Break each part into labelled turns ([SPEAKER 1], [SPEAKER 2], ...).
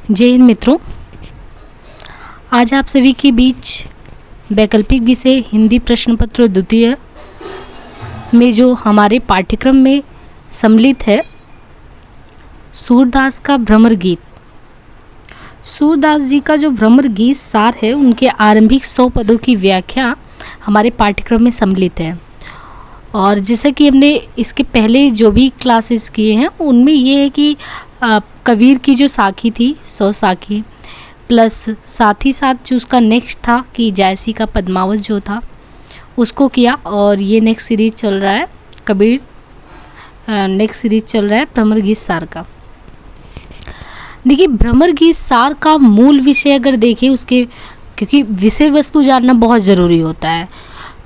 [SPEAKER 1] जय हिंद मित्रों, आज आप सभी के बीच वैकल्पिक विषय हिंदी प्रश्न पत्र द्वितीय में जो हमारे पाठ्यक्रम में सम्मिलित है सूरदास का भ्रमर गीत। सूरदास जी का जो भ्रमर गीत सार है उनके आरंभिक 100 पदों की व्याख्या हमारे पाठ्यक्रम में सम्मिलित है। और जैसा कि हमने इसके पहले जो भी क्लासेस किए हैं उनमें ये है कि कबीर की जो साखी थी 100 साखी प्लस साथ ही साथ जो उसका नेक्स्ट था कि जायसी का पद्मावत जो था उसको किया। और ये नेक्स्ट सीरीज चल रहा है कबीर, नेक्स्ट सीरीज चल रहा है भ्रमर गीत सार का। देखिए, भ्रमर गीत सार का मूल विषय अगर देखें उसके, क्योंकि विषय वस्तु जानना बहुत ज़रूरी होता है,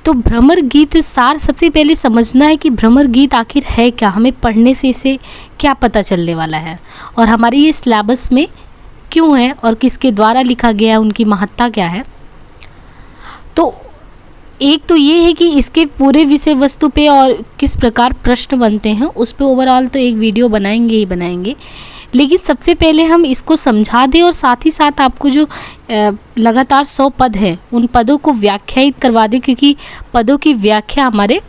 [SPEAKER 1] तो भ्रमर गीत सार सबसे पहले समझना है कि भ्रमर गीत आखिर है क्या, हमें पढ़ने से इसे क्या पता चलने वाला है और हमारे ये सिलेबस में क्यों है और किसके द्वारा लिखा गया है, उनकी महत्ता क्या है। तो एक तो ये है कि इसके पूरे विषय वस्तु पे और किस प्रकार प्रश्न बनते हैं उस पे ओवरऑल तो एक वीडियो बनाएंगे ही बनाएंगे, लेकिन सबसे पहले हम इसको समझा दें और साथ ही साथ आपको जो लगातार 100 पद हैं उन पदों को व्याख्यायित करवा दें, क्योंकि पदों की व्याख्या हमारे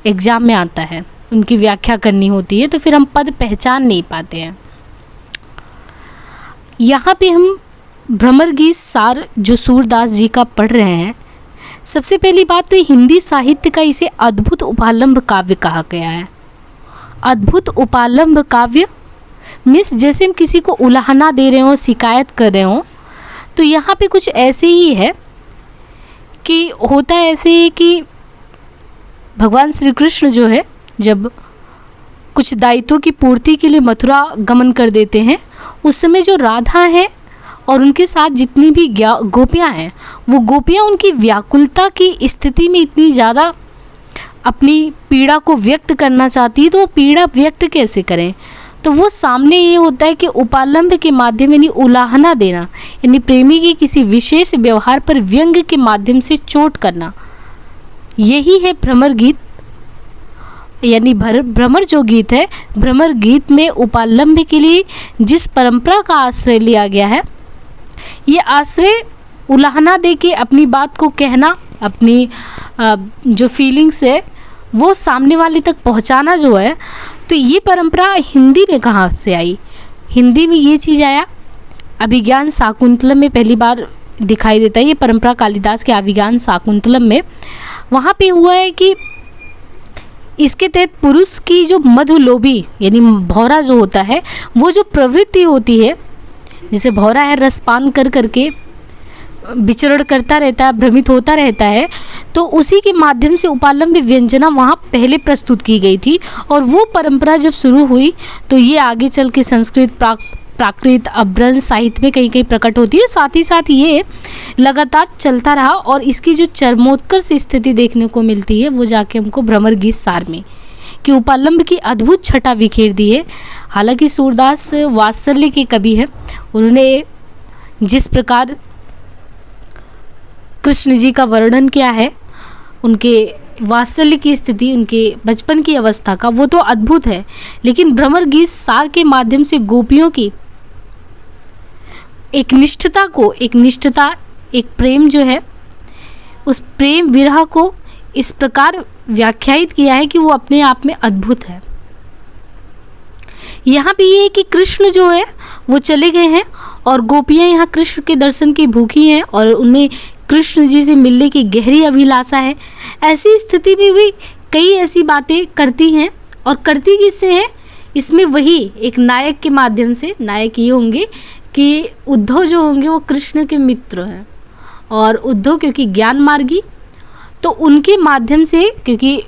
[SPEAKER 1] एग्ज़ाम में आता है, उनकी व्याख्या करनी होती है, तो फिर हम पद पहचान नहीं पाते हैं। यहाँ पे हम भ्रमर गीत सार जो सूरदास जी का पढ़ रहे हैं, सबसे पहली बात तो हिंदी साहित्य का इसे अद्भुत उपालंब काव्य कहा गया है। अद्भुत उपालंब काव्य मिस जैसे हम किसी को उलाहना दे रहे हो, शिकायत कर रहे हो, तो यहाँ पे कुछ ऐसे ही है कि होता है ऐसे कि भगवान श्री कृष्ण जो है जब कुछ दायित्वों की पूर्ति के लिए मथुरा गमन कर देते हैं, उस समय जो राधा है और उनके साथ जितनी भी गोपियाँ हैं, वो गोपियाँ उनकी व्याकुलता की स्थिति में इतनी ज़्यादा अपनी पीड़ा को व्यक्त करना चाहती है, तो वो पीड़ा व्यक्त कैसे करें, तो वो सामने ये होता है कि उपालंब के माध्यम यानी उलाहना देना, यानी प्रेमी के किसी विशेष व्यवहार पर व्यंग के माध्यम से चोट करना, यही है भ्रमर गीत। यानी भ्रमर जो गीत है, भ्रमर गीत में उपालंब के लिए जिस परंपरा का आश्रय लिया गया है, ये आश्रय उलाहना दे के अपनी बात को कहना, अपनी जो फीलिंग्स है वो सामने वाले तक पहुंचाना जो है, तो ये परंपरा हिंदी में कहाँ से आई। हिंदी में ये चीज़ आया अभिज्ञान शाकुंतलम में पहली बार दिखाई देता है। ये परंपरा कालिदास के अभिज्ञान शाकुंतलम में वहाँ पे हुआ है कि इसके तहत पुरुष की जो मधुलोभी यानी भौरा जो होता है, वो जो प्रवृत्ति होती है, जैसे भौरा है रसपान कर करके विचरण करता रहता है, भ्रमित होता रहता है, तो उसी के माध्यम से उपालंब व्यंजना वहाँ पहले प्रस्तुत की गई थी। और वो परंपरा जब शुरू हुई तो ये आगे चल के संस्कृत, प्राकृत, अभ्रंश साहित्य में कहीं कहीं प्रकट होती है। साथ ही साथ ये लगातार चलता रहा और इसकी जो चरमोत्कर्ष स्थिति देखने को मिलती है वो जाके हमको भ्रमर गीत सार में, कि उपालंब की अद्भुत छटा बिखेर दी है। हालांकि सूरदास वात्सल्य के कवि हैं, उन्होंने जिस प्रकार कृष्ण जी का वर्णन किया है, उनके वात्सल्य की स्थिति, उनके बचपन की अवस्था का, वो तो अद्भुत है। लेकिन भ्रमर गीत सार के माध्यम से गोपियों की एक निष्ठता, एक प्रेम जो है, उस प्रेम विरह को इस प्रकार व्याख्यायित किया है कि वो अपने आप में अद्भुत है। यहाँ पे ये है कि कृष्ण जो है वो चले गए हैं और गोपियाँ यहाँ कृष्ण के दर्शन की भूखी हैं और उन्हें कृष्ण जी से मिलने की गहरी अभिलाषा है। ऐसी स्थिति में भी कई ऐसी बातें करती हैं, और करती किससे है, इसमें वही एक नायक के माध्यम से। नायक ये होंगे कि उद्धव जो होंगे वो कृष्ण के मित्र हैं, और उद्धव क्योंकि ज्ञान मार्गी, तो उनके माध्यम से, क्योंकि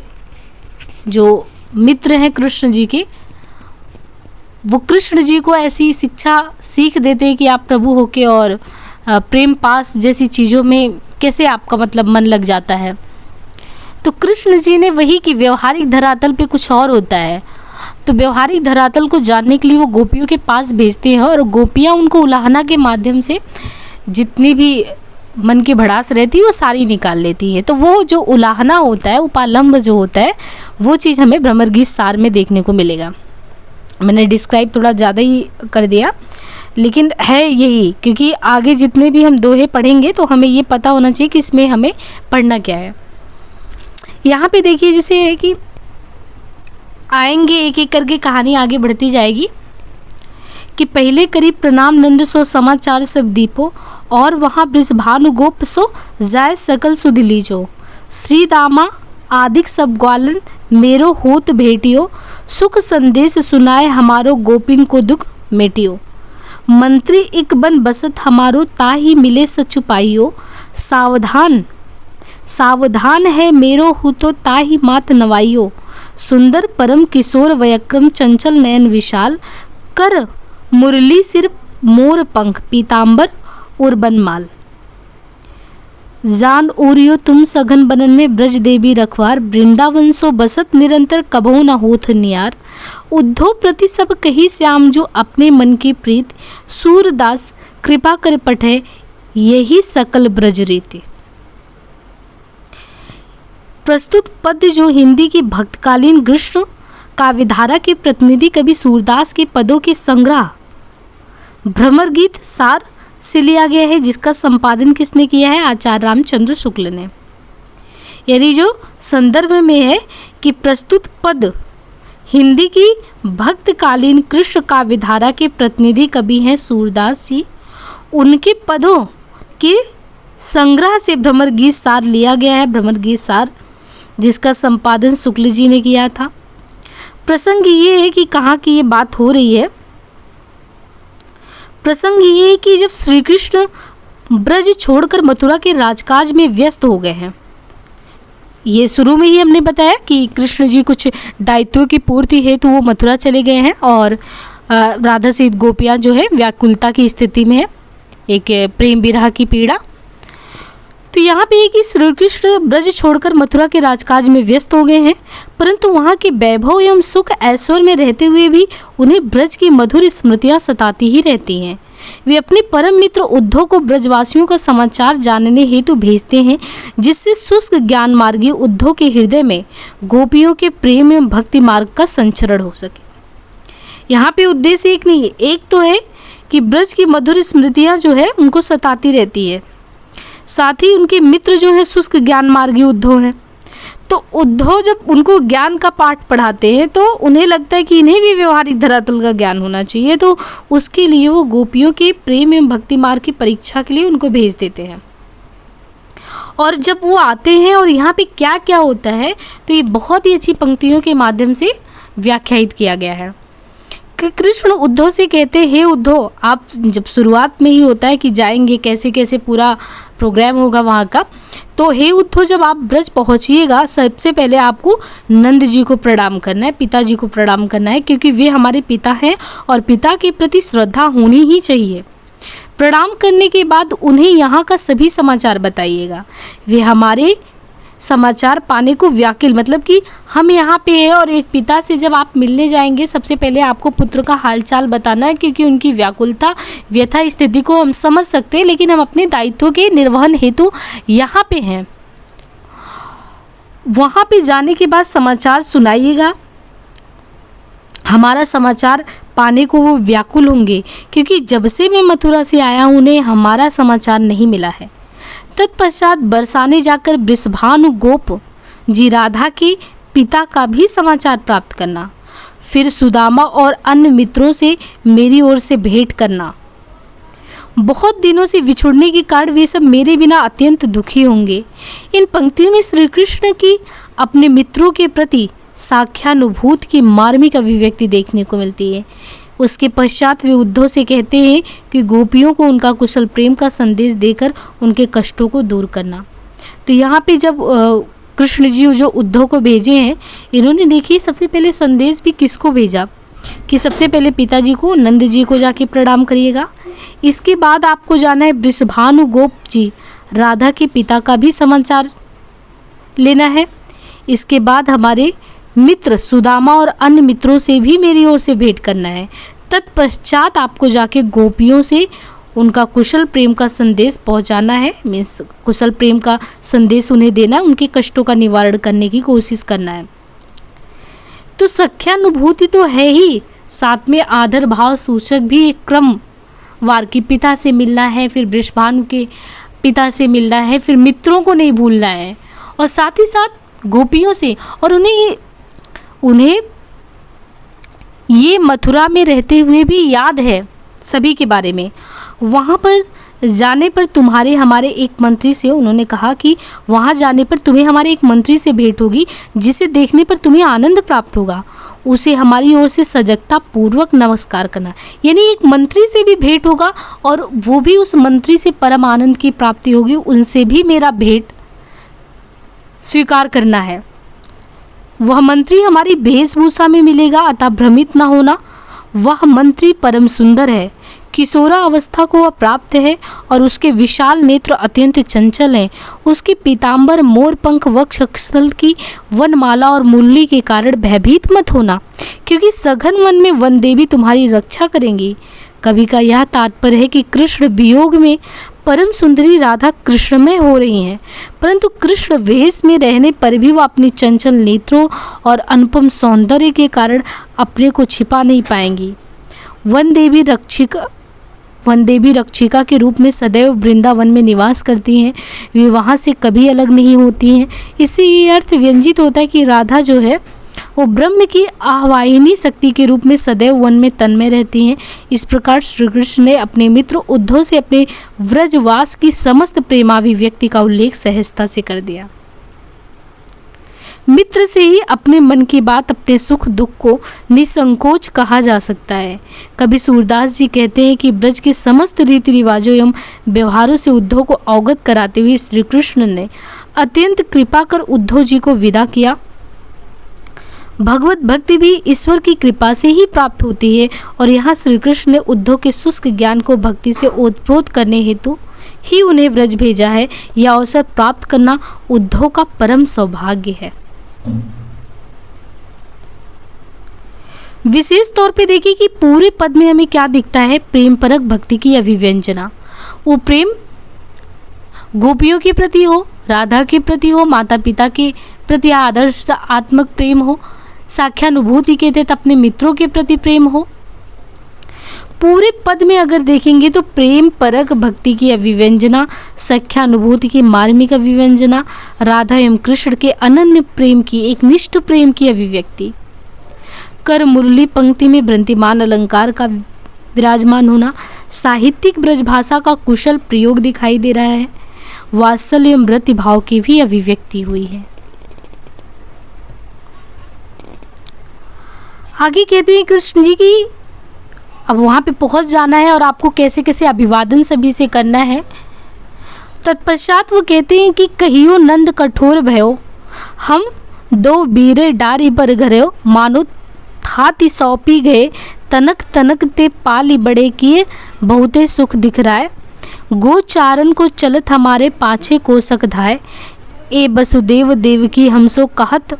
[SPEAKER 1] जो मित्र हैं कृष्ण जी के, वो कृष्ण जी को ऐसी शिक्षा सीख देते हैं कि आप प्रभु होके और प्रेम पास जैसी चीज़ों में कैसे आपका मतलब मन लग जाता है। तो कृष्ण जी ने वही कि व्यवहारिक धरातल पे कुछ और होता है, तो व्यवहारिक धरातल को जानने के लिए वो गोपियों के पास भेजते हैं और गोपियाँ उनको उलाहना के माध्यम से जितनी भी मन की भड़ास रहती है वो सारी निकाल लेती है। तो वो जो उलाहना होता है, उपालंब जो होता है, वो चीज़ हमें भ्रमर गीत सार में देखने को मिलेगा। मैंने डिस्क्राइब थोड़ा ज़्यादा ही कर दिया, लेकिन है यही, क्योंकि आगे जितने भी हम दोहे पढ़ेंगे तो हमें ये पता होना चाहिए कि इसमें हमें पढ़ना क्या है। यहाँ पे देखिए जैसे है कि आएंगे एक एक करके कहानी आगे बढ़ती जाएगी कि पहले करीब प्रणाम नंद सो समाचार सब दीपो, और वहाँ वृषभानु गोप सो जाय सकल सुध लीजो। श्री दामा आदिक सब ग्वालन मेरो होत भेटियो, सुख संदेश सुनाए हमारो गोपिन को दुख मेटियो। मंत्री एक बन बसत हमारो ताही मिले सचुपाइयो, सावधान सावधान है मेरो हु तो ताही मात नवाइयो। सुंदर परम किशोर वयक्रम चंचल नयन विशाल, कर मुरली सिर मोर पंख पीताम्बर और बनमाल। जान ओरियो तुम सघन बनन में ब्रज देवी रखवार, वृंदावन सो बसत निरंतर कबहु न होथ नियार। उद्धव प्रति सब कही श्याम जो अपने मन की प्रीत, सूरदास कृपा कर पठे यही सकल ब्रज रीति। प्रस्तुत पद्य जो हिंदी की भक्तकालीन कृष्ण काव्यधारा के प्रतिनिधि कवि सूरदास के पदों के संग्रह भ्रमर गीत सार से लिया गया है, जिसका संपादन किसने किया है? आचार्य रामचंद्र शुक्ल ने। यानी जो संदर्भ में है कि प्रस्तुत पद हिंदी की भक्तकालीन कृष्ण काव्यधारा के प्रतिनिधि कवि हैं सूरदास जी, उनके पदों के संग्रह से भ्रमर गीत सार लिया गया है। भ्रमर गीत सार जिसका संपादन शुक्ल जी ने किया था। प्रसंग ये है कि कहाँ की ये बात हो रही है। प्रसंग ये है कि जब श्री कृष्ण ब्रज छोड़कर मथुरा के राजकाज में व्यस्त हो गए हैं। ये शुरू में ही हमने बताया कि कृष्ण जी कुछ दायित्वों की पूर्ति हेतु वो मथुरा चले गए हैं और राधा सहित गोपियाँ जो है व्याकुलता की स्थिति में है, एक प्रेम विरह की पीड़ा। तो यहाँ पे कि श्री कृष्ण ब्रज छोड़कर मथुरा के राजकाज में व्यस्त हो गए हैं, परंतु वहाँ के वैभव एवं सुख ऐश्वर्य में रहते हुए भी उन्हें ब्रज की मधुर स्मृतियाँ सताती ही रहती हैं। वे अपने परम मित्र उद्धव को ब्रजवासियों का समाचार जानने हेतु भेजते हैं, जिससे शुष्क ज्ञान मार्गी उद्धव के हृदय में गोपियों के प्रेम एवं भक्ति मार्ग का संचरण हो सके। यहाँ पे उद्देश्य एक नहीं है, एक तो है कि ब्रज की मधुर स्मृतियाँ जो है उनको सताती रहती है, साथ ही उनके मित्र जो है शुष्क ज्ञान मार्गी उद्धव हैं। तो उद्धव जब उनको ज्ञान का पाठ पढ़ाते हैं तो उन्हें लगता है कि इन्हें भी व्यवहारिक धरातल का ज्ञान होना चाहिए, तो उसके लिए वो गोपियों के प्रेम एवं भक्ति मार्ग की परीक्षा के लिए उनको भेज देते हैं। और जब वो आते हैं और यहाँ पे क्या क्या होता है तो ये बहुत ही अच्छी पंक्तियों के माध्यम से व्याख्यायित किया गया है। कृष्ण उद्धव से कहते हैं, हे उद्धव, आप जब शुरुआत में ही होता है कि जाएंगे कैसे कैसे पूरा प्रोग्राम होगा वहाँ का, तो हे उद्धव जब आप ब्रज पहुँचिएगा सबसे पहले आपको नंद जी को प्रणाम करना है, पिताजी को प्रणाम करना है, क्योंकि वे हमारे पिता हैं और पिता के प्रति श्रद्धा होनी ही चाहिए। प्रणाम करने के बाद उन्हें यहाँ का सभी समाचार बताइएगा। वे हमारे समाचार पाने को व्याकुल, मतलब कि हम यहाँ पे हैं और एक पिता से जब आप मिलने जाएंगे सबसे पहले आपको पुत्र का हालचाल बताना है, क्योंकि उनकी व्याकुलता व्यथा स्थिति को हम समझ सकते हैं, लेकिन हम अपने दायित्व के निर्वहन हेतु यहाँ पे हैं। वहाँ पे जाने के बाद समाचार सुनाइएगा। हमारा समाचार पाने को वो व्याकुल होंगे, क्योंकि जब से मैं मथुरा से आया हूँ उन्हें हमारा समाचार नहीं मिला है। तत्पश्चात बरसाने जाकर वृषभानु गोप जी राधा के पिता का भी समाचार प्राप्त करना, फिर सुदामा और अन्य मित्रों से मेरी ओर से भेंट करना। बहुत दिनों से विछुड़ने के कारण वे सब मेरे बिना अत्यंत दुखी होंगे। इन पंक्तियों में श्री कृष्ण की अपने मित्रों के प्रति साख्यानुभूति की मार्मिक अभिव्यक्ति देखने को मिलती है। उसके पश्चात वे उद्धव से कहते हैं कि गोपियों को उनका कुशल प्रेम का संदेश देकर उनके कष्टों को दूर करना। तो यहाँ पे जब कृष्ण जी जो उद्धव को भेजे हैं, इन्होंने देखिए सबसे पहले संदेश भी किसको भेजा कि सबसे पहले पिताजी को, नंद जी को जाके प्रणाम करिएगा। इसके बाद आपको जाना है वृषभानु गोप जी राधा के पिता का भी समाचार लेना है। इसके बाद हमारे मित्र सुदामा और अन्य मित्रों से भी मेरी ओर से भेंट करना है। तत्पश्चात आपको जाके गोपियों से उनका कुशल प्रेम का संदेश पहुंचाना है, मीन्स कुशल प्रेम का संदेश उन्हें देना है, उनके कष्टों का निवारण करने की कोशिश करना है। तो सख्यानुभूति तो है ही, साथ में आदर भाव सूचक भी एक क्रम वार के पिता से मिलना है, फिर वृषभानु के पिता से मिलना है, फिर मित्रों को नहीं भूलना है, और साथ ही साथ गोपियों से। और उन्हें ये मथुरा में रहते हुए भी याद है सभी के बारे में। वहाँ पर जाने पर तुम्हारे हमारे एक मंत्री से, उन्होंने कहा कि वहाँ जाने पर तुम्हें हमारे एक मंत्री से भेंट होगी, जिसे देखने पर तुम्हें आनंद प्राप्त होगा। उसे हमारी ओर से सजगता पूर्वक नमस्कार करना। यानी एक मंत्री से भी भेंट होगा और वो भी उस मंत्री से परम आनंद की प्राप्ति होगी, उनसे भी मेरा भेंट स्वीकार करना है। वह मंत्री हमारी वेशभूषा में मिलेगा, अतः भ्रमित न होना। वह मंत्री परम सुंदर है, किशोरा अवस्था को वह प्राप्त है और उसके विशाल नेत्र अत्यंत चंचल हैं। उसकी पीताम्बर मोर पंख वक्षस्थल की वनमाला और मुरली के कारण भयभीत मत होना, क्योंकि सघन वन में वन देवी तुम्हारी रक्षा करेंगी। कवि का यह तात्पर्य है कि कृष्ण वियोग में परम सुंदरी राधा कृष्णमय हो रही हैं, परंतु कृष्ण वेश में रहने पर भी वह अपनी चंचल नेत्रों और अनुपम सौंदर्य के कारण अपने को छिपा नहीं पाएंगी। वन देवी रक्षिका के रूप में सदैव वृंदावन में निवास करती हैं, वे वहाँ से कभी अलग नहीं होती हैं। इससे ये अर्थ व्यंजित होता है कि राधा जो है वो ब्रह्म की आह्वाहिनी शक्ति के रूप में सदैव वन में तन्मय रहती हैं। इस प्रकार श्री कृष्ण ने अपने मित्र उद्धव से अपने व्रजवास की समस्त प्रेमाभिव्यक्ति का उल्लेख सहजता से कर दिया। मित्र से ही अपने मन की बात, अपने सुख दुख को निसंकोच कहा जा सकता है। कवि सूरदास जी कहते हैं कि ब्रज के समस्त रीति रिवाजों एवं व्यवहारों से उद्धव को अवगत कराते हुए श्री कृष्ण ने अत्यंत कृपा कर उद्धव जी को विदा किया। भगवत भक्ति भी ईश्वर की कृपा से ही प्राप्त होती है, और यहाँ श्री कृष्ण ने उद्धव के शुष्क ज्ञान को भक्ति से ओतप्रोत करने हेतु ही उन्हें ब्रज भेजा है। यह अवसर प्राप्त करना उद्धव का परम सौभाग्य है। विशेष तौर पे देखिए कि पूरे पद में हमें क्या दिखता है, प्रेम परक भक्ति की अभिव्यंजना। वो प्रेम गोपियों के प्रति हो, राधा के प्रति हो, माता पिता के प्रति आदर्शात्मक प्रेम हो, साख्यानुभूति के तहत अपने मित्रों के प्रति प्रेम हो। पूरे पद में अगर देखेंगे तो प्रेम परक भक्ति की अभिव्यंजना, सख्यानुभूति की मार्मिक अभिव्यंजना, राधा एवं कृष्ण के अनन्य प्रेम की, एक निष्ठ प्रेम की अभिव्यक्ति। कर मुरली पंक्ति में भ्रांतिमान अलंकार का विराजमान होना, साहित्यिक ब्रज भाषा का कुशल प्रयोग दिखाई दे रहा है। वात्सल्य एवं रति भाव की भी अभिव्यक्ति हुई है। आगे कहते हैं कृष्ण जी की अब वहाँ पे पहुँच जाना है और आपको कैसे कैसे अभिवादन सभी से करना है। तत्पश्चात वो कहते हैं कि कहियो नंद कठोर भयो, हम दो बीरे डारी पर घरयो, मानो हाथी सौंपी गए, तनक तनक ते पाली बड़े किए, बहुते सुख दिख रहा है। गोचारन को चलत हमारे पाछे कोसक धाय, ए वसुदेव देवकी हमसो कहत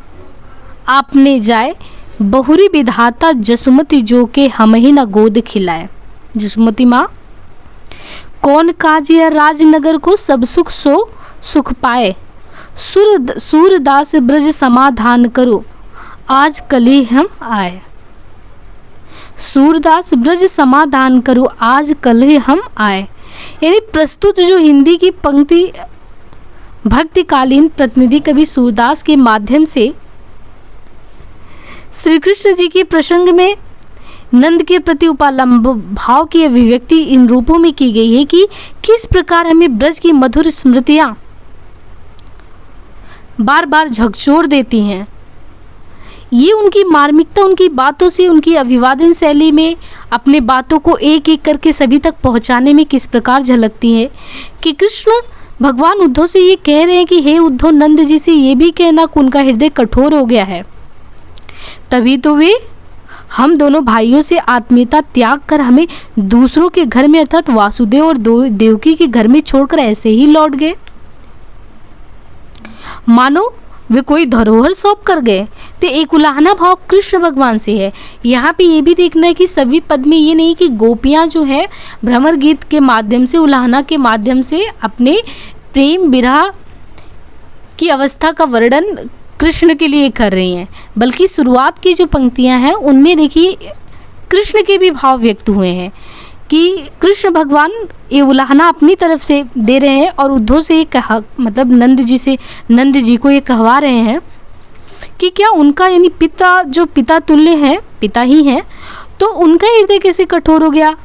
[SPEAKER 1] आपने जाए, बहुरी विधाता जसुमती जो के हम ही न गोद खिलाए। जसुमती माँ कौन काजिया राजनगर को सब सुख सो सुख पाए, सूरदास ब्रज समाधान करो, आज कल ही हम आए। सूरदास ब्रज समाधान करो, आज कल ही हम आए। यानी प्रस्तुत जो हिंदी की पंक्ति भक्तिकालीन प्रतिनिधि कवि सूरदास के माध्यम से श्री कृष्ण जी के प्रसंग में नंद के प्रति उपालंब भाव की अभिव्यक्ति इन रूपों में की गई है कि किस प्रकार हमें ब्रज की मधुर स्मृतियां बार बार झकझोर देती हैं। ये उनकी मार्मिकता, उनकी बातों से, उनकी अभिवादन शैली में अपने बातों को एक एक करके सभी तक पहुंचाने में किस प्रकार झलकती है कि कृष्ण भगवान उद्धव से ये कह रहे हैं कि हे उद्धव, नंद जी से ये भी कहना कि उनका हृदय कठोर हो गया है, तभी तो वे हम दोनों भाइयों से आत्मीयता त्याग कर हमें दूसरों के घर में अर्थात वासुदेव और देवकी के घर में छोड़कर ऐसे ही लौट गए, मानो वे कोई धरोहर सौंप कर गए। तो एक उलाहना भाव कृष्ण भगवान से है। यहाँ पे ये भी देखना है कि सभी पद में ये नहीं कि गोपियाँ जो है भ्रमर गीत के माध्यम से, उलाहना के माध्यम से अपने प्रेम विरह की अवस्था का वर्णन कृष्ण के लिए कर रही हैं, बल्कि शुरुआत की जो पंक्तियां हैं उनमें देखिए कृष्ण के भी भाव व्यक्त हुए हैं कि कृष्ण भगवान ये उलाहना अपनी तरफ से दे रहे हैं और उद्धव से ये कहा, मतलब नंद जी को ये कहवा रहे हैं कि क्या उनका यानी पिता जो पिता तुल्य हैं, पिता ही हैं, तो उनका हृदय कैसे कठोर हो गया?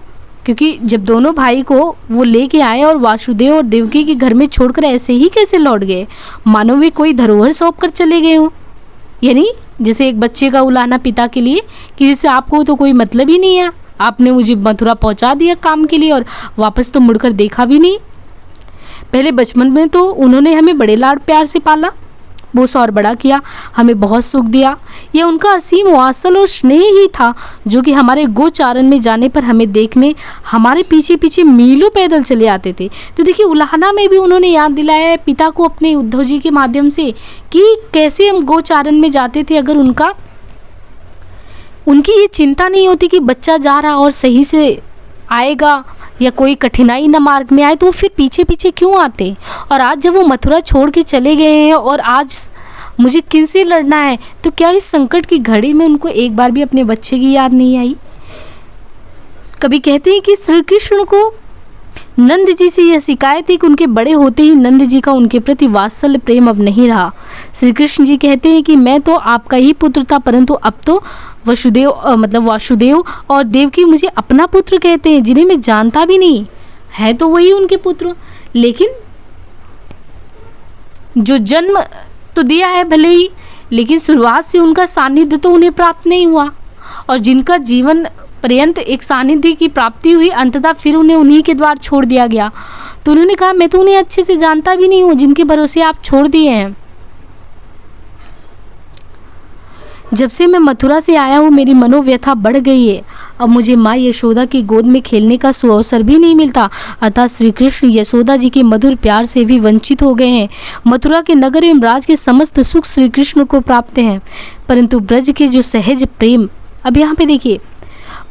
[SPEAKER 1] क्योंकि जब दोनों भाई को वो लेके आए और वासुदेव और देवकी के घर में छोड़कर ऐसे ही कैसे लौट गए, मानो वे कोई धरोहर सौंप कर चले गए हों। यानी जैसे एक बच्चे का उलाहना पिता के लिए कि जैसे आपको तो कोई मतलब ही नहीं है, आपने मुझे मथुरा पहुंचा दिया काम के लिए और वापस तो मुड़कर देखा भी नहीं। पहले बचपन में तो उन्होंने हमें बड़े लाड प्यार से पाला, बोस और बड़ा किया, हमें बहुत सुख दिया। यह उनका असीम वात्सल और स्नेह ही था जो कि हमारे गोचारण में जाने पर हमें देखने हमारे पीछे पीछे मीलों पैदल चले आते थे। तो देखिए उलाहना में भी उन्होंने याद दिलाया है पिता को अपने उद्धव जी के माध्यम से कि कैसे हम गोचारण में जाते थे। अगर उनकी ये चिंता नहीं होती कि बच्चा जा रहा और सही से आएगा या कोई कठिनाई न मार्ग में आए, तो वो फिर पीछे पीछे क्यों आते। और आज जब वो मथुरा छोड़ के चले गए हैं और आज मुझे किनसे लड़ना है, तो क्या इस संकट की घड़ी में उनको एक बार भी अपने बच्चे की याद नहीं आई? कभी कहते हैं कि श्री कृष्ण को नंद जी से यह शिकायत थी कि उनके बड़े होते ही नंद जी का उनके प्रति वात्सल्य प्रेम अब नहीं रहा। श्री कृष्ण जी कहते हैं कि मैं तो आपका ही पुत्र था, परंतु अब तो वासुदेव और देवकी मुझे अपना पुत्र कहते हैं, जिन्हें मैं जानता भी नहीं, है तो वही उनके पुत्र, लेकिन जो जन्म तो दिया है भले ही, लेकिन शुरुआत से उनका सानिध्य तो उन्हें प्राप्त नहीं हुआ। और जिनका जीवन पर्यंत एक सानिध्य की प्राप्ति हुई, अंततः फिर उन्हें उन्हीं के द्वार छोड़ दिया गया। तो उन्होंने कहा मैं तो उन्हें अच्छे से जानता भी नहीं हूँ जिनके भरोसे आप छोड़ दिए हैं। जब से मैं मथुरा से आया हूँ मेरी मनोव्यथा बढ़ गई है। अब मुझे माँ यशोदा की गोद में खेलने का सुअवसर भी नहीं मिलता, अतः श्री कृष्ण यशोदा जी के मधुर प्यार से भी वंचित हो गए हैं। मथुरा के नगर एवं राज के समस्त सुख श्री कृष्ण को प्राप्त हैं, परंतु ब्रज के जो सहज प्रेम, अब यहाँ पे देखिए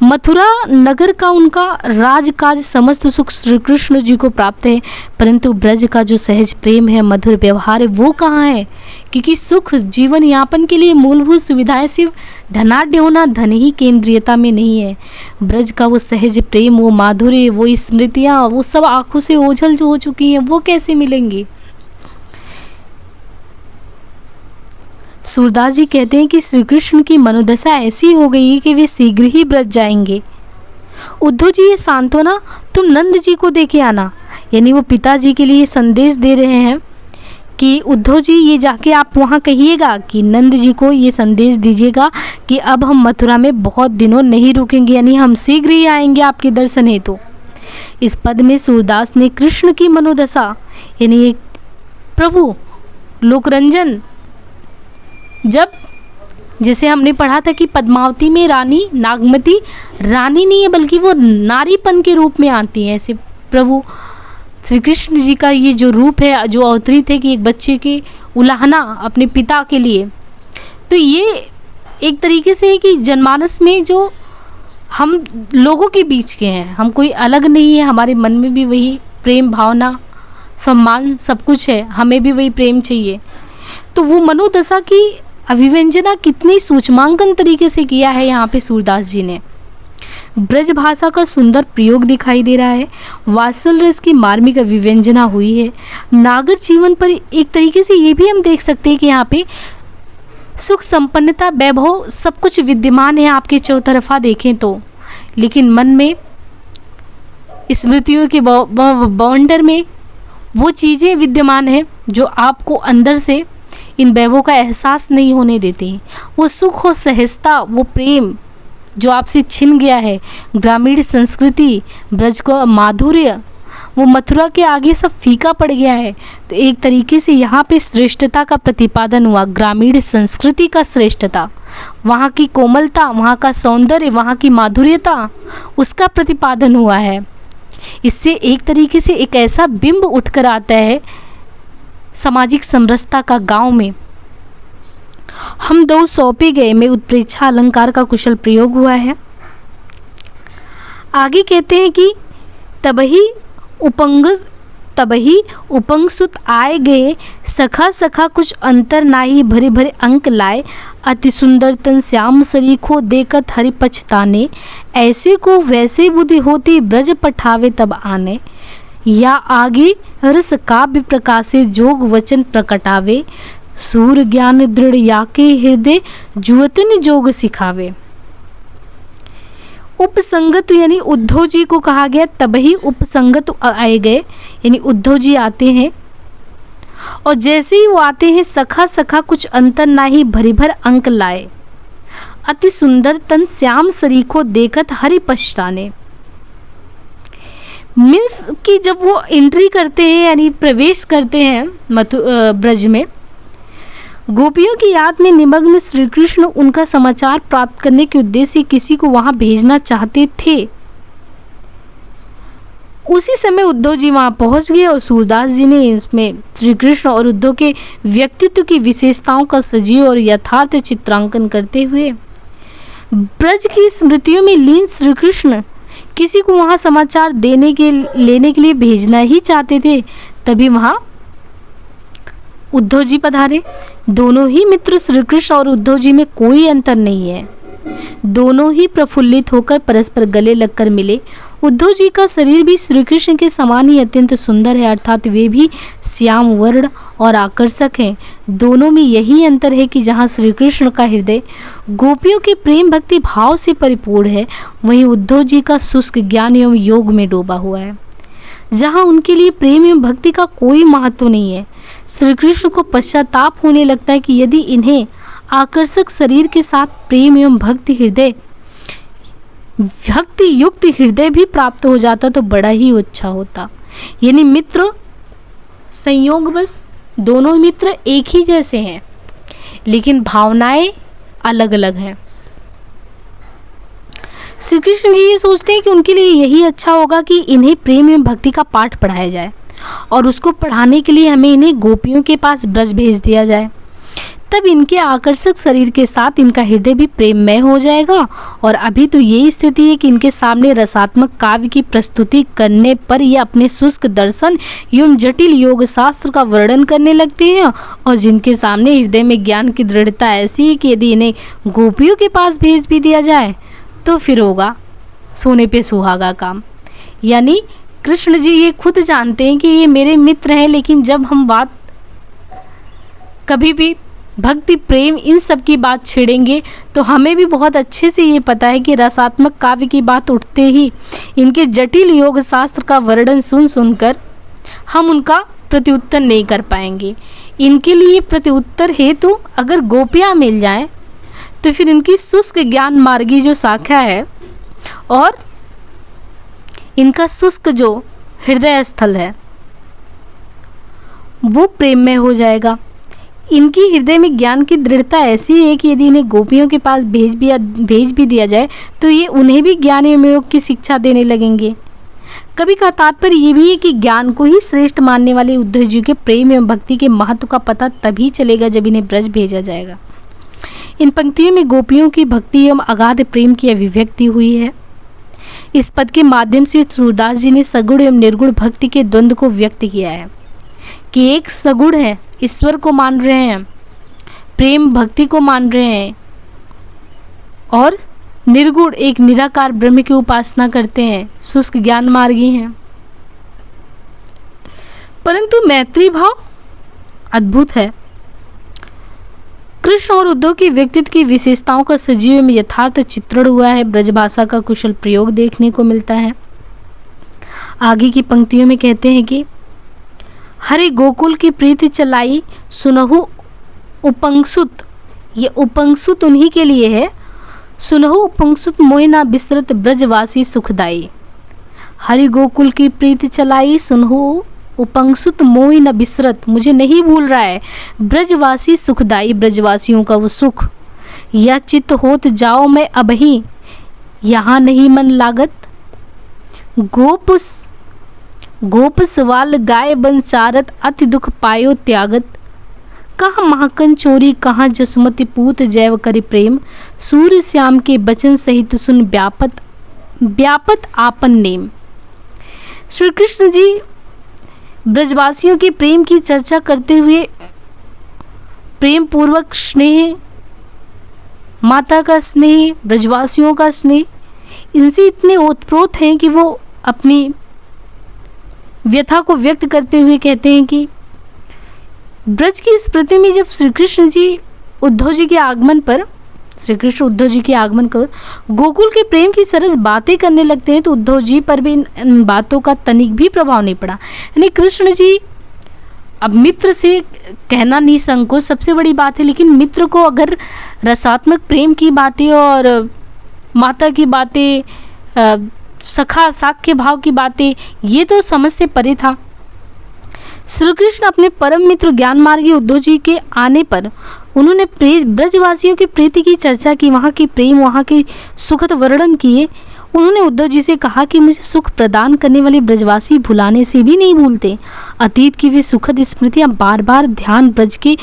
[SPEAKER 1] मथुरा नगर का उनका राजकाज समस्त सुख श्री कृष्ण जी को प्राप्त है, परंतु ब्रज का जो सहज प्रेम है, मधुर व्यवहार है, वो कहाँ है? क्योंकि सुख जीवन यापन के लिए मूलभूत सुविधाएं सिर्फ धनाढ्य होना, धन ही केंद्रीयता में नहीं है। ब्रज का वो सहज प्रेम, वो माधुर्य, वो स्मृतियाँ, वो सब आंखों से ओझल जो हो चुकी हैं, वो कैसे मिलेंगी? सूरदास जी कहते हैं कि श्री कृष्ण की मनोदशा ऐसी हो गई कि वे शीघ्र ही ब्रज जाएंगे। उद्धव जी ये सांत्वना तुम नंद जी को दे के आना, यानी वो पिताजी के लिए संदेश दे रहे हैं कि उद्धव जी ये जाके आप वहाँ कहिएगा कि नंद जी को ये संदेश दीजिएगा कि अब हम मथुरा में बहुत दिनों नहीं रुकेंगे, यानी हम शीघ्र ही आएंगे आपके दर्शन हेतु। इस पद में सूरदास ने कृष्ण की मनोदशा यानी प्रभु लोकरंजन, जब जैसे हमने पढ़ा था कि पद्मावती में रानी नागमती रानी नहीं है बल्कि वो नारीपन के रूप में आती हैं, ऐसे प्रभु श्री कृष्ण जी का ये जो रूप है जो अवतरित है कि एक बच्चे के उलाहना अपने पिता के लिए, तो ये एक तरीके से है कि जनमानस में जो हम लोगों के बीच के हैं, हम कोई अलग नहीं है, हमारे मन में भी वही प्रेम भावना सम्मान सब कुछ है, हमें भी वही प्रेम चाहिए। तो वो मनोदशा की अभिव्यंजना कितनी सूक्ष्मांकन तरीके से किया है यहाँ पे सूरदास जी ने। ब्रज भाषा का सुंदर प्रयोग दिखाई दे रहा है, वात्सल रस की मार्मिक अभिव्यंजना हुई है। नागर जीवन पर एक तरीके से ये भी हम देख सकते हैं कि यहाँ पे सुख संपन्नता वैभव सब कुछ विद्यमान है आपके चौतरफा देखें तो, लेकिन मन में स्मृतियों के बवंडर में वो चीज़ें विद्यमान है जो आपको अंदर से इन वैभवों का एहसास नहीं होने देते हैं। वो सुख और सहजता, वो प्रेम जो आपसे छिन गया है, ग्रामीण संस्कृति, ब्रज का माधुर्य, वो मथुरा के आगे सब फीका पड़ गया है। तो एक तरीके से यहाँ पे श्रेष्ठता का प्रतिपादन हुआ, ग्रामीण संस्कृति का श्रेष्ठता, वहाँ की कोमलता, वहाँ का सौंदर्य, वहाँ की माधुर्यता, उसका प्रतिपादन हुआ है। इससे एक तरीके से एक ऐसा बिंब उठकर आता है सामाजिक समरसता का। गांव में हम दो सौंपे गए में उत्प्रेक्षा अलंकार का कुशल प्रयोग हुआ है। आगे कहते हैं कि तबही उपंग तबहि उपंगसुत आए गए, सखा सखा कुछ अंतर नाही, भरे भरे अंक लाए। अति सुंदर तन श्याम सरीखो, देखत हरि पछताने। ऐसे को वैसे बुद्धि होती, ब्रज पठावे तब आने। या आगे रस काव्य प्रकाशे, जोग वचन प्रकटावे। सूर ज्ञान दृढ़ याके हृदय, जुअतन जोग सिखावे। उपसंगत यानी उद्धव जी को कहा गया, तभी उपसंगत आए गए, यानी उद्धव जी आते हैं। और जैसे ही वो आते हैं, सखा सखा कुछ अंतर नाही, भरी भर अंक लाए। अति सुंदर तन श्याम सरीखो, देखत हरि पछताने। मीन्स कि जब वो एंट्री करते हैं यानी प्रवेश करते हैं ब्रज में, गोपियों की याद में निमग्न श्री कृष्ण उनका समाचार प्राप्त करने के उद्देश्य से किसी को वहां भेजना चाहते थे। उसी समय उद्धव जी वहां पहुंच गए और सूरदास जी ने इसमें श्री कृष्ण और उद्धव के व्यक्तित्व की विशेषताओं का सजीव और यथार्थ चित्रांकन करते हुए ब्रज की स्मृतियों में लीन श्री कृष्ण किसी को वहां समाचार लेने के लिए भेजना ही चाहते थे। तभी वहां उद्धव जी पधारे। दोनों ही मित्र श्री कृष्ण और उद्धव जी में कोई अंतर नहीं है। दोनों ही प्रफुल्लित होकर परस्पर गले लगकर मिले। उद्धव जी का शरीर भी श्री कृष्ण के समान ही अत्यंत सुंदर है, अर्थात वे भी श्याम वर्ण और आकर्षक हैं। दोनों में यही अंतर है कि जहाँ श्री कृष्ण का हृदय गोपियों के प्रेम भक्ति भाव से परिपूर्ण है, वहीं उद्धव जी का शुष्क ज्ञान एवं योग में डूबा हुआ है। जहाँ उनके लिए प्रेम एवं भक्ति का कोई महत्व नहीं है। श्री कृष्ण को पश्चाताप होने लगता है कि यदि इन्हें आकर्षक शरीर के साथ प्रेम एवं भक्ति युक्त हृदय भी प्राप्त हो जाता तो बड़ा ही अच्छा होता। यानी मित्र संयोग बस दोनों मित्र एक ही जैसे हैं, लेकिन भावनाएं अलग अलग हैं। श्री कृष्ण जी ये सोचते हैं कि उनके लिए यही अच्छा होगा कि इन्हें प्रेम एवं भक्ति का पाठ पढ़ाया जाए, और उसको पढ़ाने के लिए हमें इन्हें गोपियों के पास ब्रज भेज दिया जाए। तब इनके आकर्षक शरीर के साथ इनका हृदय भी प्रेममय हो जाएगा। और अभी तो यही स्थिति है कि इनके सामने रसात्मक काव्य की प्रस्तुति करने पर ये अपने शुष्क दर्शन एवं जटिल योग शास्त्र का वर्णन करने लगते हैं, और जिनके सामने हृदय में ज्ञान की दृढ़ता ऐसी है कि यदि इन्हें गोपियों के पास भेज भी दिया जाए तो फिर होगा सोने पे सुहागा काम। यानी कृष्ण जी ये खुद जानते हैं कि ये मेरे मित्र हैं, लेकिन जब हम बात कभी भी भक्ति प्रेम इन सब की बात छेड़ेंगे तो हमें भी बहुत अच्छे से ये पता है कि रसात्मक काव्य की बात उठते ही इनके जटिल योग शास्त्र का वर्णन सुनकर हम उनका प्रत्युत्तर नहीं कर पाएंगे। इनके लिए प्रत्युत्तर हेतु अगर गोपियाँ मिल जाएं तो फिर इनकी शुष्क ज्ञान मार्गी जो शाखा है और इनका शुष्क जो हृदय स्थल है वो प्रेम में हो जाएगा। इनकी हृदय में ज्ञान की दृढ़ता ऐसी है कि यदि इन्हें गोपियों के पास भेज भी दिया जाए तो ये उन्हें भी ज्ञान एवं योग की शिक्षा देने लगेंगे। कभी का तात्पर्य ये भी है कि ज्ञान को ही श्रेष्ठ मानने वाले उद्धव जी के प्रेम एवं भक्ति के महत्व का पता तभी चलेगा जब इन्हें ब्रज भेजा जाएगा। इन पंक्तियों में गोपियों की भक्ति एवं अगाध प्रेम की अभिव्यक्ति हुई है। इस पद के माध्यम से सूरदास जी ने सगुण एवं निर्गुण भक्ति के द्वंद्व को व्यक्त किया है कि एक सगुण है, ईश्वर को मान रहे हैं, प्रेम भक्ति को मान रहे हैं, और निर्गुण एक निराकार ब्रह्म की उपासना करते हैं, शुष्क ज्ञान मार्गी हैं। परंतु मैत्री भाव अद्भुत है। कृष्ण और उद्धव की व्यक्तित्व की विशेषताओं का सजीव में यथार्थ चित्रण हुआ है। ब्रजभाषा का कुशल प्रयोग देखने को मिलता है। आगे की पंक्तियों में कहते हैं कि हरि गोकुल की प्रीति चलाई, सुनहु उपंगसुत। ये उपंगसुत उन्हीं के लिए है। सुनहु उपंगसुत मोहि ना बिसरत, ब्रजवासी सुखदाई। हरि गोकुल की प्रीति चलाई, सुनहु उपंगसुत मोहि न बिसरत, मुझे नहीं भूल रहा है, ब्रजवासी सुखदाई, ब्रजवासियों का वो सुख। या चित्त होत जाओ मैं अबही, यहाँ नहीं मन लागत। गोप सवाल गाय बन चारत, अति दुख पायो त्यागत। कहाँ महाकन चोरी, कहाँ जसमति पूत, जैव करि प्रेम। सूर्य श्याम के बचन सहित सुन, व्यापत आपन नेम। श्री कृष्ण जी ब्रजवासियों के प्रेम की चर्चा करते हुए प्रेम पूर्वक स्नेह, माता का स्नेह, ब्रजवासियों का स्नेह, इनसे इतने ओतप्रोत हैं कि वो अपनी व्यथा को व्यक्त करते हुए कहते हैं कि ब्रज की स्मृति में जब श्री कृष्ण उद्धव जी के आगमन पर गोकुल के प्रेम की सरस बातें करने लगते हैं तो उद्धव जी पर भी इन बातों का तनिक भी प्रभाव नहीं पड़ा। यानी कृष्ण जी अब मित्र से कहना निसंकोच सबसे बड़ी बात है, लेकिन मित्र को अगर रसात्मक प्रेम की बातें और माता की बातें, सखा साख्य भाव की बातें, ये तो समझ से परे था। श्री कृष्ण अपने परम मित्र ज्ञान मार्गी उद्धव जी के आने पर उन्होंने ब्रजवासियों की प्रीति की चर्चा की, वहाँ की प्रेम, वहाँ के सुखद वर्णन किए। उन्होंने उद्धव जी से कहा कि मुझे सुख प्रदान करने वाले ब्रजवासी भुलाने से भी नहीं भूलते। अतीत की वे सुखद स्मृतियाँ बार बार ध्यान ब्रज के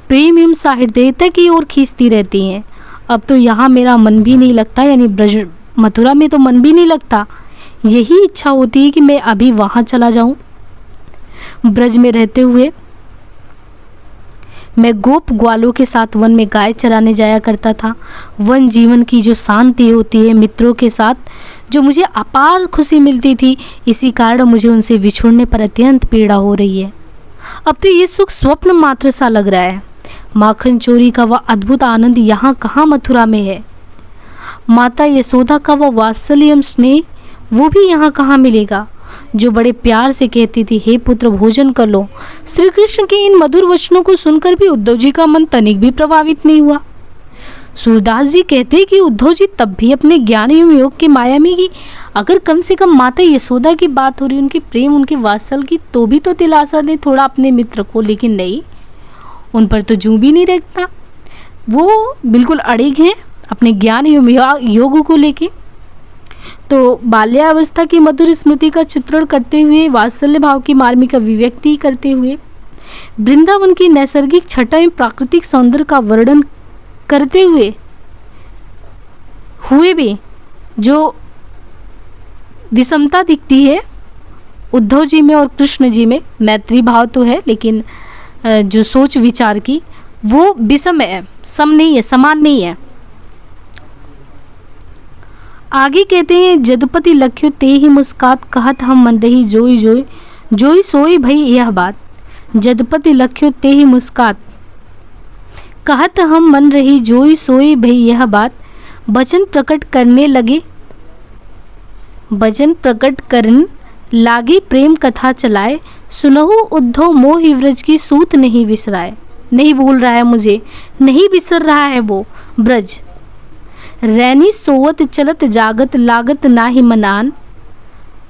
[SPEAKER 1] प्रेम एवं सहृदयता की ओर खींचती रहती हैं। अब तो यहाँ मेरा मन भी नहीं लगता, यानी ब्रज मथुरा में तो मन भी नहीं लगता। यही इच्छा होती है कि मैं अभी वहाँ चला जाऊँ। ब्रज में रहते हुए मैं गोप ग्वालों के साथ वन में गाय चराने जाया करता था। वन जीवन की जो शांति होती है, मित्रों के साथ जो मुझे अपार खुशी मिलती थी, इसी कारण मुझे उनसे बिछुड़ने पर अत्यंत पीड़ा हो रही है। अब तो ये सुख स्वप्न मात्र सा लग रहा है। माखन चोरी का वह अद्भुत आनंद यहाँ कहाँ मथुरा में है। माता यशोदा का वह वात्सल्य एवं स्नेह वो भी यहाँ कहाँ मिलेगा, जो बड़े प्यार से कहती थी, हे पुत्र भोजन कर लो। श्री कृष्ण के इन मधुर वचनों को सुनकर भी उद्धव जी का मन तनिक भी प्रभावित नहीं हुआ। सूरदास जी कहते कि उद्धव जी तब भी अपने ज्ञान एवं योग की माया में ही, अगर कम से कम माता यशोदा की बात हो रही, उनके प्रेम, उनके वात्सल्य की, तो भी तो दिलासा दे थोड़ा अपने मित्र को। लेकिन नहीं, उन पर तो जूं भी नहीं रखता। वो बिल्कुल अड़िग हैं अपने ज्ञान एवं योग को लेके। तो बाल्यावस्था की मधुर स्मृति का चित्रण करते हुए, वात्सल्य भाव की मार्मिक अभिव्यक्ति करते हुए, वृंदावन की नैसर्गिक छटा एवं प्राकृतिक सौंदर्य का वर्णन करते हुए भी जो विषमता दिखती है उद्धव जी में और कृष्ण जी में, मैत्री भाव तो है लेकिन जो सोच विचार की वो विषम है, सम नहीं है, समान नहीं है। आगे कहते हैं, जदुपति लख्यो ते ही मुस्कात, कहत हम मन रही जोई जोई, जोई सोई भई यह बात। जदुपति लख्यो ते ही मुस्कात, कहत हम मन रही जोई सोई भई यह बात। वचन प्रकट करने लगे, वचन प्रकट करन लागे, प्रेम कथा चलाए। सुनहु उद्धव मोहि व्रज की सूत नहीं विसराए। नहीं भूल रहा है मुझे, नहीं बिसर रहा है वो ब्रज। रैनी सोवत चलत जागत, लागत नाहि मनान।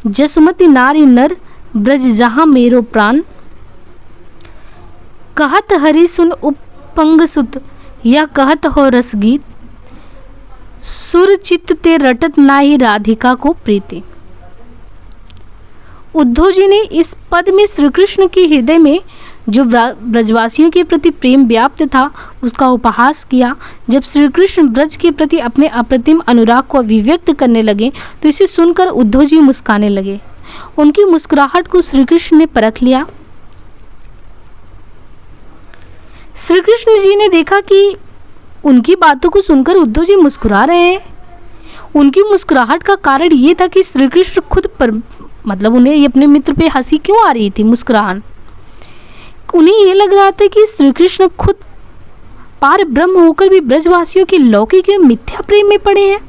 [SPEAKER 1] जसुमति नारी नर, ब्रज जहाँ मेरो प्राण। कहत हरि सुन उपंग सुत, यह कहत हो रसगीत। सुर चित्त ते रटत नाहि, राधिका को प्रीति। उद्धव जी ने इस पद में श्री कृष्ण के हृदय में जो ब्रजवासियों के प्रति प्रेम व्याप्त था उसका उपहास किया। जब श्री कृष्ण ब्रज के प्रति अपने अप्रतिम अनुराग को अभिव्यक्त करने लगे तो इसे सुनकर उद्धव जी मुस्काने लगे। उनकी मुस्कुराहट को श्री कृष्ण ने परख लिया। श्री कृष्ण जी ने देखा कि उनकी बातों को सुनकर उद्धव जी मुस्कुरा रहे हैं। उनकी मुस्कुराहट का कारण ये था कि श्री कृष्ण खुद पर, मतलब उन्हें अपने मित्र पे हंसी क्यों आ रही थी, मुस्कुराहट। उन्हें ये लग रहा था कि श्री कृष्ण खुद पार ब्रह्म होकर भी ब्रजवासियों के लौकिक एवं मिथ्या प्रेम में पड़े हैं।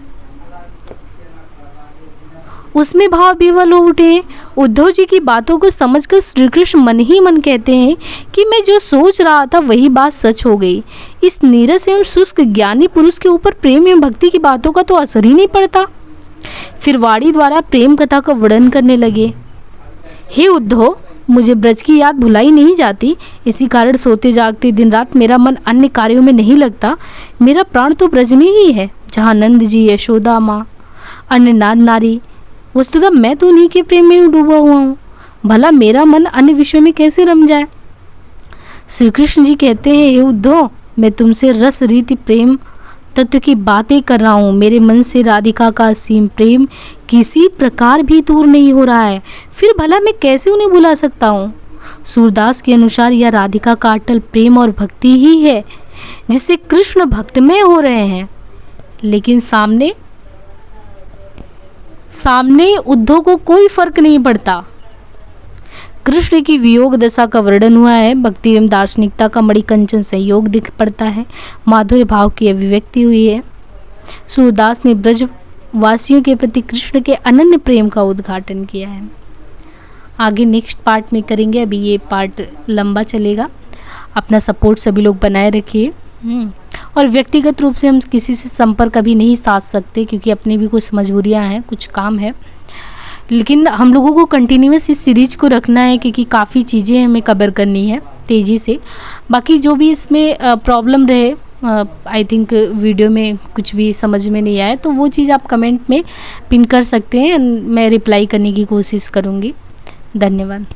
[SPEAKER 1] उसमें भाव विवल हो उठे। उद्धव जी की बातों को समझकर श्री कृष्ण मन ही मन कहते हैं कि मैं जो सोच रहा था वही बात सच हो गई। इस नीरस एवं शुष्क ज्ञानी पुरुष के ऊपर प्रेम एवं भक्ति की बातों का तो असर ही नहीं पड़ता। फिर वाणी द्वारा प्रेम कथा का वर्णन करने लगे। हे उद्धव, मुझे ब्रज की याद भुलाई नहीं जाती, इसी कारण सोते जागते दिन रात मेरा मन अन्य कार्यों में नहीं लगता। मेरा प्राण तो ब्रज में ही है, जहाँ नंद जी, यशोदा माँ, अन्य नार नारी, वस्तुतः मैं तो उन्हीं के प्रेम में डूबा हुआ हूँ। भला मेरा मन अन्य विषयों में कैसे रम जाए। श्री कृष्ण जी कहते हैं, हे उद्धव, मैं तुमसे रस रीति प्रेम तत्व की बातें कर रहा हूँ। मेरे मन से राधिका का असीम प्रेम किसी प्रकार भी दूर नहीं हो रहा है। फिर भला मैं कैसे उन्हें भुला सकता हूँ। सूरदास के अनुसार यह राधिका का अटल प्रेम और भक्ति ही है जिससे कृष्ण भक्तमय हो रहे हैं। लेकिन सामने उद्धव को कोई फर्क नहीं पड़ता। कृष्ण की वियोग दशा का वर्णन हुआ है। भक्ति एवं दार्शनिकता का मणिकंचन संयोग दिख पड़ता है। माधुर्य भाव की अभिव्यक्ति हुई है। सूरदास ने ब्रज वासियों के प्रति कृष्ण के अनन्य प्रेम का उद्घाटन किया है। आगे नेक्स्ट पार्ट में करेंगे, अभी ये पार्ट लंबा चलेगा। अपना सपोर्ट सभी लोग बनाए रखिए। और व्यक्तिगत रूप से हम किसी से संपर्क अभी नहीं साध सकते क्योंकि अपनी भी कुछ मजबूरियां हैं, कुछ काम है, लेकिन हम लोगों को कंटिन्यूअस इस सीरीज को रखना है क्योंकि काफ़ी चीज़ें हमें कवर करनी है तेज़ी से। बाकी जो भी इसमें प्रॉब्लम रहे, आई थिंक वीडियो में कुछ भी समझ में नहीं आए तो वो चीज़ आप कमेंट में पिन कर सकते हैं, मैं रिप्लाई करने की कोशिश करूँगी। धन्यवाद।